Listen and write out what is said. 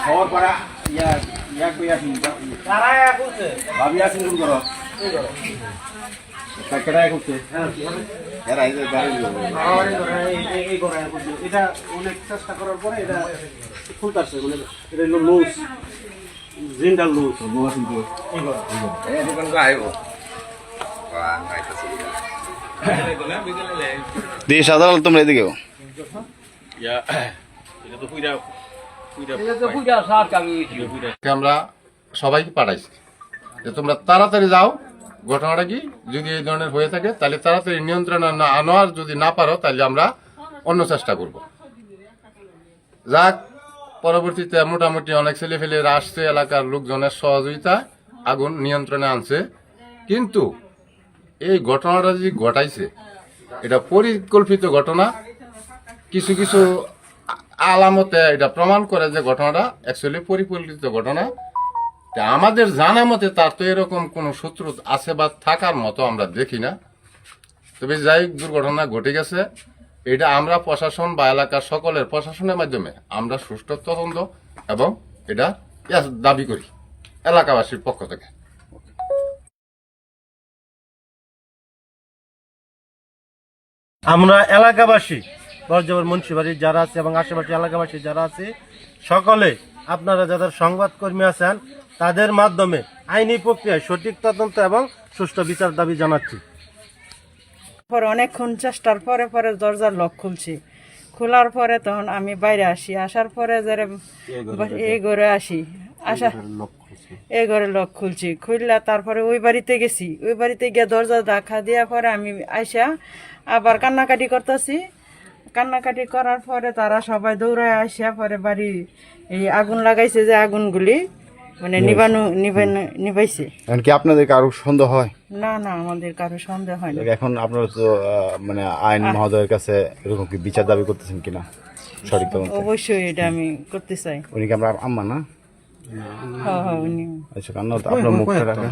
খবর পারা ইয়া কই আছেন ভাবি আছেন কোন করো কেডায় করছে এরা এই এটা অনেক চেষ্টা করার পরে এটা ফুলতাছে মানে এটা হলো লুজ জিন্ডাল লুজ এই দোকান কো আইবো দিয়ে সাধারণ তোমরা এদিকেও আমরা সবাইকে পাঠাইছি যে তোমরা তাড়াতাড়ি যাও। ঘটনাটা কি যদি এই ধরনের হয়ে থাকে তাহলে তাড়াতাড়ি নিয়ন্ত্রণে না আনার যদি না পারো তাহলে আমরা অন্য চেষ্টা করব। যাক, পরবর্তীতে মোটামুটি অনেক ছেলেফেলেরা আসছে, এলাকার লোকজনের সহযোগিতা আগুন নিয়ন্ত্রণে আনছে। কিন্তু এই ঘটনাটা যে ঘটাইছে এটা পরিকল্পিত ঘটনা। কিছু কিছু আলামতে এটা প্রমাণ করে যে ঘটনাটা অ্যাকচুয়ালি পরিকল্পিত ঘটনা। আমাদের জানা মতে তার তো এরকম কোনো সূত্র আছে বা থাকার মতো আমরা দেখি না। তবে যাই দুর্ঘটনা ঘটে গেছে, এটা আমরা প্রশাসন বা এলাকার সকলের প্রশাসনের মাধ্যমে আমরা সুষ্ঠু তদন্ত এবং এটা দাবি করি এলাকাবাসীর পক্ষ থেকে। আমরা এলাকাবাসী বর্জবর মুন্সিবাড়ির যারা আছে এবং আশেপাশে এলাকাবাসী যারা আছে সকলে আপনারা যাদের সংবাদকর্মী আছেন তাদের মাধ্যমে আইনি প্রক্রিয়ায় সঠিক তদন্ত এবং সুষ্ঠু বিচার দাবি জানাচ্ছি। পরে অনেকক্ষণ চেষ্টার পরে পরে দরজার লক খুলছি, খোলার পরে তখন আমি বাইরে আসি, আসার পরে যারা এই ঘরে আসি, এই ঘরে লক খুলছি, খুললে তারপরে ওই বাড়িতে গেছি, ওই বাড়িতে গিয়ে দরজা ধাক্কা দেওয়ার পরে আমি আইসা আবার কান্নাকাটি করতেছি। কান্নাকাটি করার পরে তারা সবাই দৌড়ায় আসিয়া পরে বাড়ি এই আগুন লাগাইছে, যে আগুনগুলি মানে নিবাইছে। কি আপনাদের কারো সন্দেহ হয়? না না, আমাদের কারো সন্দেহ হয় না। এখন আপনারা তো মানে আইন মহোদয়ের কাছে এরকম কি বিচার দাবি করতেছেন কিনা? সঠিক তদন্ত অবশ্যই এটা আমি করতে চাই। উনি কি আমরা আম্মা না? হ্যাঁ হ্যাঁ, উনি আচ্ছা, আপনার মুখটা রাখেন।